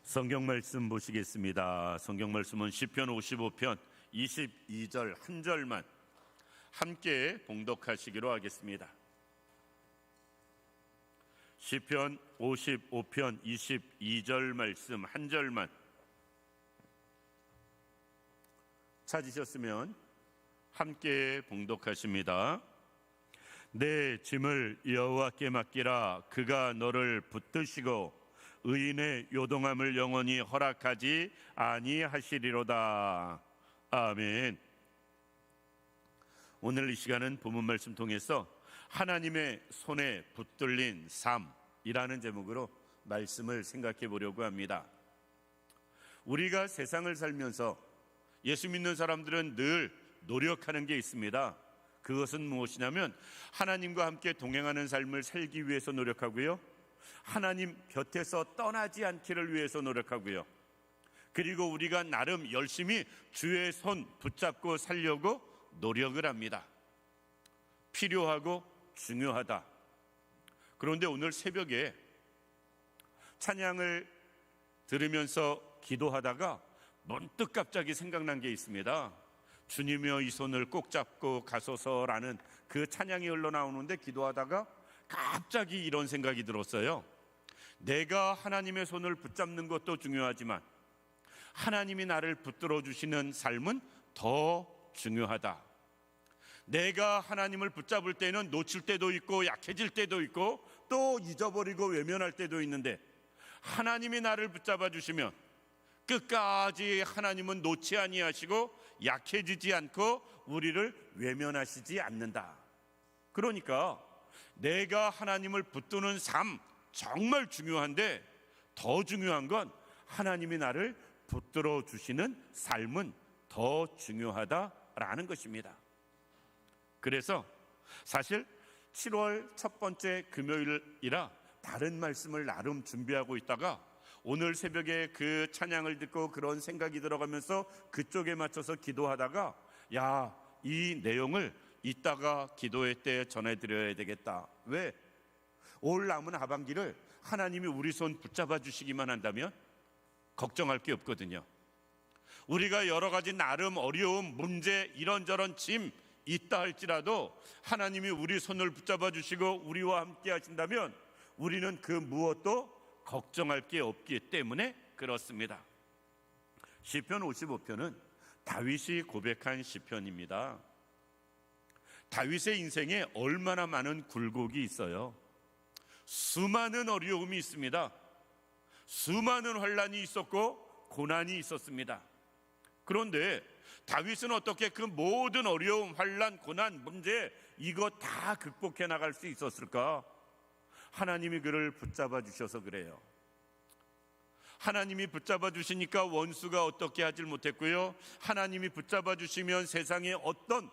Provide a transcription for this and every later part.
성경 말씀 보시겠습니다. 성경 말씀은 시편 55편 22절 한 절만 함께 봉독하시기로 하겠습니다. 시편 55편 22절 말씀 한 절만 찾으셨으면 함께 봉독하십니다. 내 짐을 여호와께 맡기라. 그가 너를 붙드시고 의인의 요동함을 영원히 허락하지 아니하시리로다. 아멘. 오늘 이 시간은 본문 말씀 통해서 하나님의 손에 붙들린 삶이라는 제목으로 말씀을 생각해 보려고 합니다. 우리가 세상을 살면서 예수 믿는 사람들은 늘 노력하는 게 있습니다. 그것은 무엇이냐면 하나님과 함께 동행하는 삶을 살기 위해서 노력하고요, 하나님 곁에서 떠나지 않기를 위해서 노력하고요, 그리고 우리가 나름 열심히 주의 손 붙잡고 살려고 노력을 합니다. 필요하고 중요하다. 그런데 오늘 새벽에 찬양을 들으면서 기도하다가 문득 갑자기 생각난 게 있습니다. 주님이여 이 손을 꼭 잡고 가소서라는 그 찬양이 흘러나오는데 기도하다가 갑자기 이런 생각이 들었어요. 내가 하나님의 손을 붙잡는 것도 중요하지만 하나님이 나를 붙들어 주시는 삶은 더 중요하다. 내가 하나님을 붙잡을 때는 놓칠 때도 있고 약해질 때도 있고 또 잊어버리고 외면할 때도 있는데, 하나님이 나를 붙잡아 주시면 끝까지 하나님은 놓지 아니하시고 약해지지 않고 우리를 외면하시지 않는다. 그러니까 내가 하나님을 붙드는 삶 정말 중요한데, 더 중요한 건 하나님이 나를 붙들어 주시는 삶은 더 중요하다라는 것입니다. 그래서 사실 7월 첫 번째 금요일이라 다른 말씀을 나름 준비하고 있다가 오늘 새벽에 그 찬양을 듣고 그런 생각이 들어가면서 그쪽에 맞춰서 기도하다가 이 내용을 이따가 기도회 때 전해드려야 되겠다. 왜? 올 남은 하반기를 하나님이 우리 손 붙잡아 주시기만 한다면 걱정할 게 없거든요. 우리가 여러 가지 나름 어려움, 문제, 이런저런 짐 있다 할지라도 하나님이 우리 손을 붙잡아 주시고 우리와 함께 하신다면 우리는 그 무엇도 걱정할 게 없기 때문에 그렇습니다. 시편 55편은 다윗이 고백한 시편입니다. 다윗의 인생에 얼마나 많은 굴곡이 있어요. 수많은 어려움이 있습니다. 수많은 환난이 있었고 고난이 있었습니다. 그런데 다윗은 어떻게 그 모든 어려움, 환난, 고난, 문제 이거 다 극복해 나갈 수 있었을까? 하나님이 그를 붙잡아 주셔서 그래요. 하나님이 붙잡아 주시니까 원수가 어떻게 하질 못했고요, 하나님이 붙잡아 주시면 세상의 어떤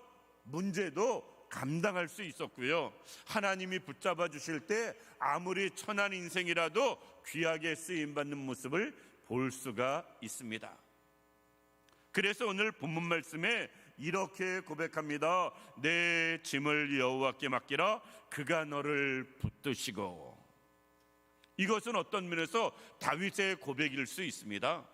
문제도 감당할 수 있었고요, 하나님이 붙잡아 주실 때 아무리 천한 인생이라도 귀하게 쓰임받는 모습을 볼 수가 있습니다. 그래서 오늘 본문 말씀에 이렇게 고백합니다. 내 짐을 여호와께 맡기라. 그가 너를 붙드시고. 이것은 어떤 면에서 다윗의 고백일 수 있습니다.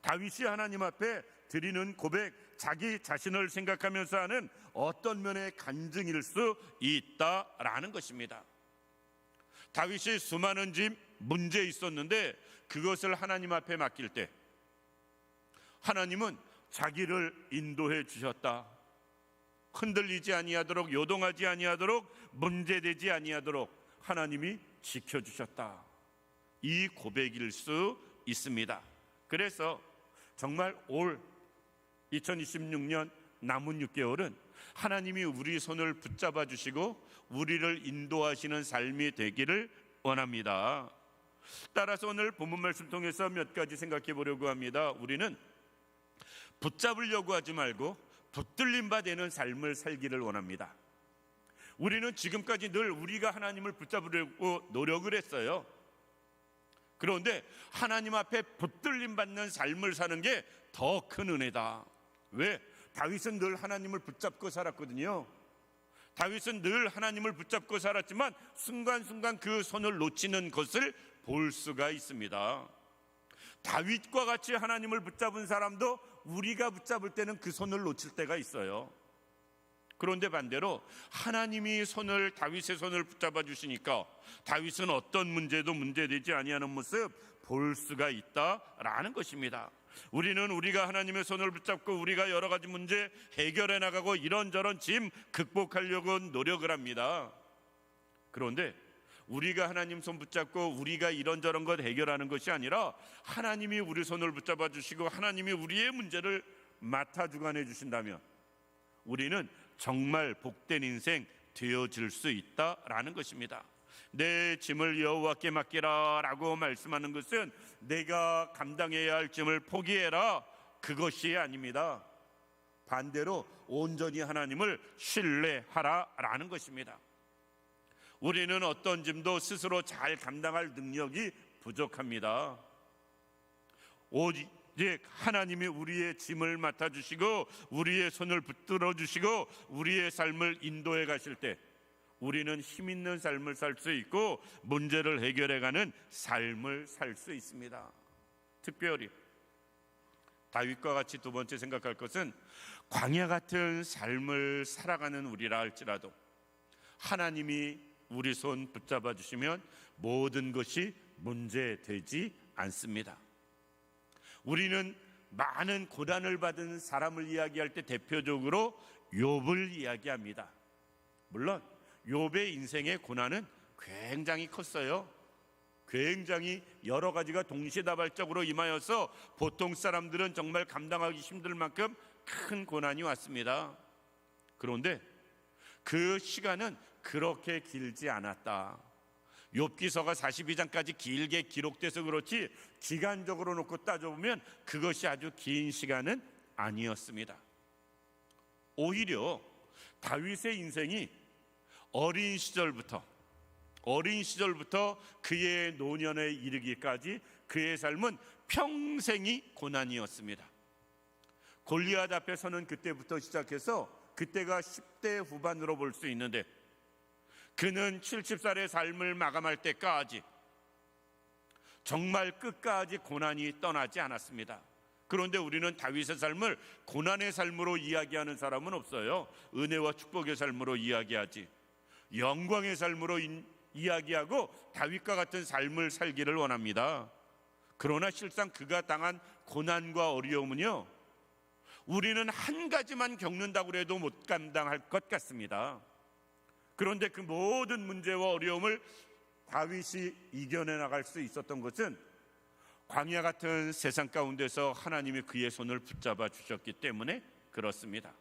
다윗이 하나님 앞에 드리는 고백, 자기 자신을 생각하면서 하는 어떤 면의 간증일 수 있다라는 것입니다. 다윗이 수많은 짐, 문제 있었는데 그것을 하나님 앞에 맡길 때 하나님은 자기를 인도해 주셨다. 흔들리지 아니하도록, 요동하지 아니하도록, 문제되지 아니하도록 하나님이 지켜주셨다. 이 고백일 수 있습니다. 그래서 정말 올 2026년 남은 6개월은 하나님이 우리 손을 붙잡아 주시고 우리를 인도하시는 삶이 되기를 원합니다. 따라서 오늘 본문 말씀 통해서 몇 가지 생각해 보려고 합니다. 우리는 붙잡으려고 하지 말고 붙들림 바 되는 삶을 살기를 원합니다. 우리는 지금까지 늘 우리가 하나님을 붙잡으려고 노력을 했어요. 그런데 하나님 앞에 붙들림 받는 삶을 사는 게 더 큰 은혜다. 왜? 다윗은 늘 하나님을 붙잡고 살았거든요. 다윗은 늘 하나님을 붙잡고 살았지만 순간순간 그 손을 놓치는 것을 볼 수가 있습니다. 다윗과 같이 하나님을 붙잡은 사람도 우리가 붙잡을 때는 그 손을 놓칠 때가 있어요. 그런데 반대로 하나님이 다윗의 손을 붙잡아 주시니까 다윗은 어떤 문제도 문제되지 아니하는 모습 볼 수가 있다라는 것입니다. 우리는 우리가 하나님의 손을 붙잡고 우리가 여러 가지 문제 해결해 나가고 이런저런 짐 극복하려고 노력을 합니다. 그런데 우리가 하나님 손 붙잡고 우리가 이런저런 것 해결하는 것이 아니라 하나님이 우리 손을 붙잡아 주시고 하나님이 우리의 문제를 맡아 주관해 주신다면 우리는 정말 복된 인생 되어질 수 있다라는 것입니다. 내 짐을 여호와께 맡기라 라고 말씀하는 것은 내가 감당해야 할 짐을 포기해라, 그것이 아닙니다. 반대로 온전히 하나님을 신뢰하라 라는 것입니다. 우리는 어떤 짐도 스스로 잘 감당할 능력이 부족합니다. 오직 하나님이 우리의 짐을 맡아주시고 우리의 손을 붙들어 주시고 우리의 삶을 인도해 가실 때 우리는 힘 있는 삶을 살 수 있고 문제를 해결해가는 삶을 살 수 있습니다. 특별히 다윗과 같이 두 번째 생각할 것은 광야 같은 삶을 살아가는 우리라 할지라도 하나님이 우리 손 붙잡아 주시면 모든 것이 문제되지 않습니다. 우리는 많은 고난을 받은 사람을 이야기할 때 대표적으로 욥을 이야기합니다. 물론 욥의 인생의 고난은 굉장히 컸어요. 굉장히 여러 가지가 동시다발적으로 임하여서 보통 사람들은 정말 감당하기 힘들 만큼 큰 고난이 왔습니다. 그런데 그 시간은 그렇게 길지 않았다. 욥기서가 42장까지 길게 기록돼서 그렇지 기간적으로 놓고 따져보면 그것이 아주 긴 시간은 아니었습니다. 오히려 다윗의 인생이 어린 시절부터 그의 노년에 이르기까지 그의 삶은 평생이 고난이었습니다. 골리앗 앞에 서는 그때부터 시작해서 그때가 10대 후반으로 볼 수 있는데 그는 70살의 삶을 마감할 때까지 정말 끝까지 고난이 떠나지 않았습니다. 그런데 우리는 다윗의 삶을 고난의 삶으로 이야기하는 사람은 없어요. 은혜와 축복의 삶으로 이야기하지, 영광의 삶으로 이야기하고 다윗과 같은 삶을 살기를 원합니다. 그러나 실상 그가 당한 고난과 어려움은요, 우리는 한 가지만 겪는다고 해도 못 감당할 것 같습니다. 그런데 그 모든 문제와 어려움을 다윗이 이겨내 나갈 수 있었던 것은 광야 같은 세상 가운데서 하나님이 그의 손을 붙잡아 주셨기 때문에 그렇습니다.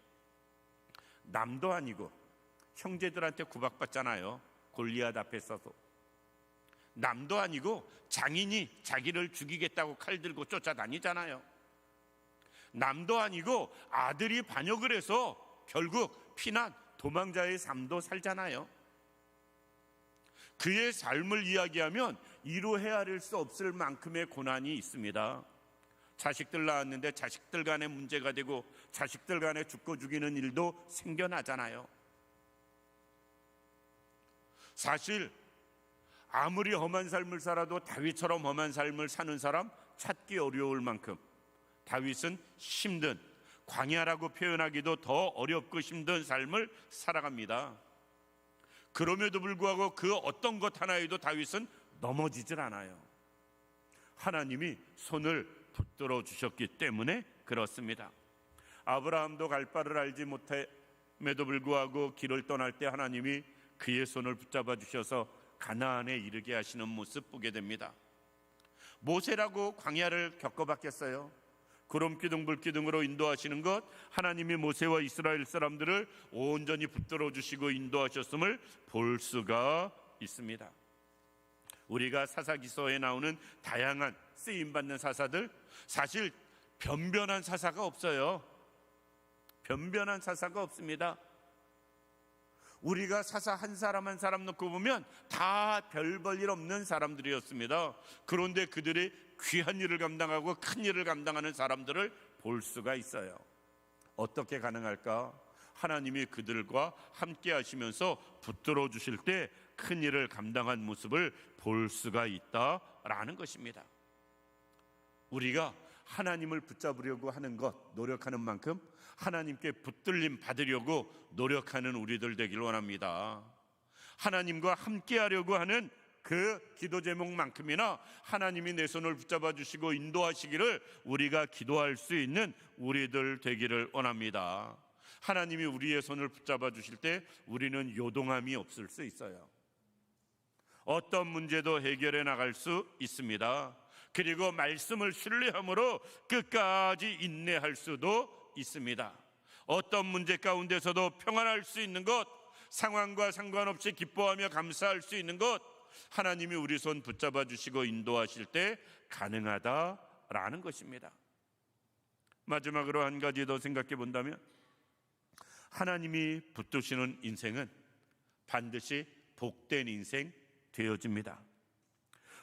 남도 아니고 형제들한테 구박받잖아요. 골리앗 앞에 서서. 남도 아니고 장인이 자기를 죽이겠다고 칼 들고 쫓아다니잖아요. 남도 아니고 아들이 반역을 해서 결국 피난 도망자의 삶도 살잖아요. 그의 삶을 이야기하면 이루 헤아릴 수 없을 만큼의 고난이 있습니다. 자식들 낳았는데 자식들 간에 문제가 되고 자식들 간에 죽고 죽이는 일도 생겨나잖아요. 사실 아무리 험한 삶을 살아도 다윗처럼 험한 삶을 사는 사람 찾기 어려울 만큼 다윗은 힘든, 광야라고 표현하기도 더 어렵고 힘든 삶을 살아갑니다. 그럼에도 불구하고 그 어떤 것 하나에도 다윗은 넘어지질 않아요. 하나님이 손을 붙들어 주셨기 때문에 그렇습니다. 아브라함도 갈 바를 알지 못함에도 불구하고 길을 떠날 때 하나님이 그의 손을 붙잡아 주셔서 가나안에 이르게 하시는 모습 보게 됩니다. 모세라고 광야를 겪어봤겠어요? 구름기둥 불기둥으로 인도하시는 것, 하나님이 모세와 이스라엘 사람들을 온전히 붙들어 주시고 인도하셨음을 볼 수가 있습니다. 우리가 사사기서에 나오는 다양한 쓰임받는 사사들, 사실 변변한 사사가 없어요. 변변한 사사가 없습니다. 우리가 사사 한 사람 한 사람 놓고 보면 다 별 볼 일 없는 사람들이었습니다. 그런데 그들이 귀한 일을 감당하고 큰 일을 감당하는 사람들을 볼 수가 있어요. 어떻게 가능할까? 하나님이 그들과 함께 하시면서 붙들어 주실 때 큰 일을 감당한 모습을 볼 수가 있다라는 것입니다. 우리가 하나님을 붙잡으려고 하는 것, 노력하는 만큼 하나님께 붙들림 받으려고 노력하는 우리들 되길 원합니다. 하나님과 함께 하려고 하는 그 기도 제목만큼이나 하나님이 내 손을 붙잡아 주시고 인도하시기를 우리가 기도할 수 있는 우리들 되기를 원합니다. 하나님이 우리의 손을 붙잡아 주실 때 우리는 요동함이 없을 수 있어요. 어떤 문제도 해결해 나갈 수 있습니다. 그리고 말씀을 신뢰함으로 끝까지 인내할 수도 있습니다. 어떤 문제 가운데서도 평안할 수 있는 것, 상황과 상관없이 기뻐하며 감사할 수 있는 것, 하나님이 우리 손 붙잡아 주시고 인도하실 때 가능하다라는 것입니다. 마지막으로 한 가지 더 생각해 본다면, 하나님이 붙드시는 인생은 반드시 복된 인생 되어집니다.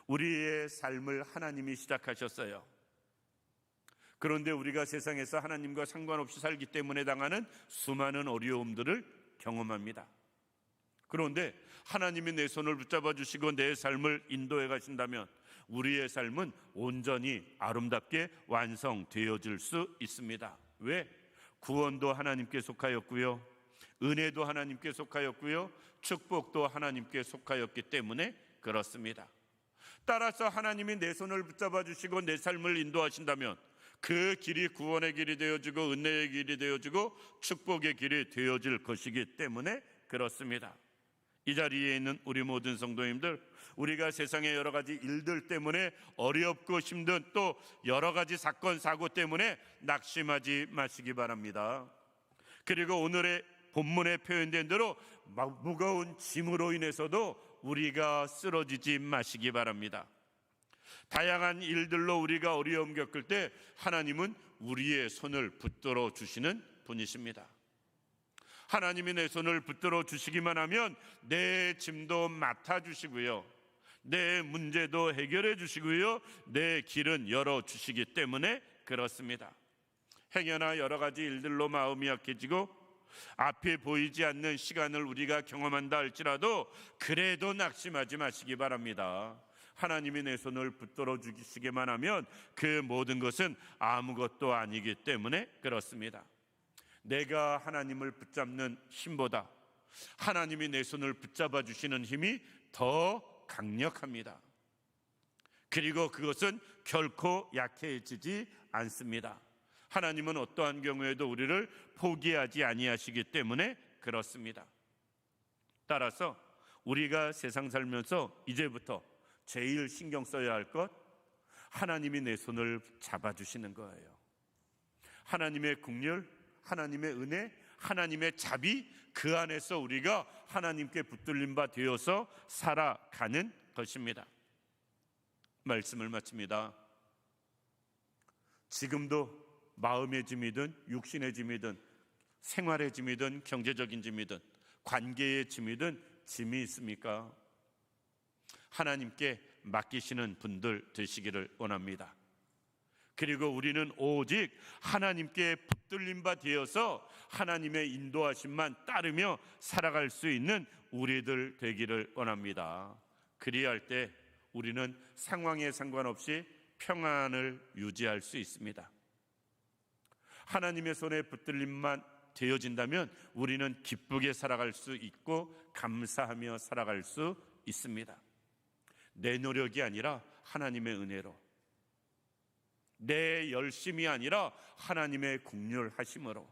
우리의 삶을 하나님이 시작하셨어요. 그런데 우리가 세상에서 하나님과 상관없이 살기 때문에 당하는 수많은 어려움들을 경험합니다. 그런데 하나님이 내 손을 붙잡아 주시고 내 삶을 인도해 가신다면 우리의 삶은 온전히 아름답게 완성되어질 수 있습니다. 왜? 구원도 하나님께 속하였고요, 은혜도 하나님께 속하였고요, 축복도 하나님께 속하였기 때문에 그렇습니다. 따라서 하나님이 내 손을 붙잡아 주시고 내 삶을 인도하신다면 그 길이 구원의 길이 되어지고 은혜의 길이 되어지고 축복의 길이 되어질 것이기 때문에 그렇습니다. 이 자리에 있는 우리 모든 성도님들, 우리가 세상의 여러 가지 일들 때문에 어렵고 힘든 또 여러 가지 사건 사고 때문에 낙심하지 마시기 바랍니다. 그리고 오늘의 본문에 표현된 대로 무거운 짐으로 인해서도 우리가 쓰러지지 마시기 바랍니다. 다양한 일들로 우리가 어려움 겪을 때 하나님은 우리의 손을 붙들어 주시는 분이십니다. 하나님이 내 손을 붙들어 주시기만 하면 내 짐도 맡아주시고요, 내 문제도 해결해 주시고요, 내 길은 열어주시기 때문에 그렇습니다. 행여나 여러 가지 일들로 마음이 약해지고 앞에 보이지 않는 시간을 우리가 경험한다 할지라도 그래도 낙심하지 마시기 바랍니다. 하나님이 내 손을 붙들어 주시기만 하면 그 모든 것은 아무것도 아니기 때문에 그렇습니다. 내가 하나님을 붙잡는 힘보다 하나님이 내 손을 붙잡아 주시는 힘이 더 강력합니다. 그리고 그것은 결코 약해지지 않습니다. 하나님은 어떠한 경우에도 우리를 포기하지 아니하시기 때문에 그렇습니다. 따라서 우리가 세상 살면서 이제부터 제일 신경 써야 할 것, 하나님이 내 손을 잡아주시는 거예요. 하나님의 긍휼, 하나님의 은혜, 하나님의 자비, 그 안에서 우리가 하나님께 붙들림 바 되어서 살아가는 것입니다. 말씀을 마칩니다. 지금도 마음의 짐이든 육신의 짐이든 생활의 짐이든 경제적인 짐이든 관계의 짐이든 짐이 있습니까? 하나님께 맡기시는 분들 되시기를 원합니다. 그리고 우리는 오직 하나님께 붙들림 바 되어서 하나님의 인도하심만 따르며 살아갈 수 있는 우리들 되기를 원합니다. 그리할 때 우리는 상황에 상관없이 평안을 유지할 수 있습니다. 하나님의 손에 붙들림만 되어진다면 우리는 기쁘게 살아갈 수 있고 감사하며 살아갈 수 있습니다. 내 노력이 아니라 하나님의 은혜로, 내 열심이 아니라 하나님의 긍휼하심으로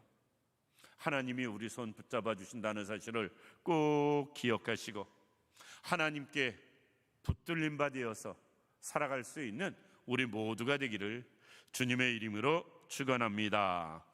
하나님이 우리 손 붙잡아 주신다는 사실을 꼭 기억하시고 하나님께 붙들림 바 되어서 살아갈 수 있는 우리 모두가 되기를 주님의 이름으로 축원합니다.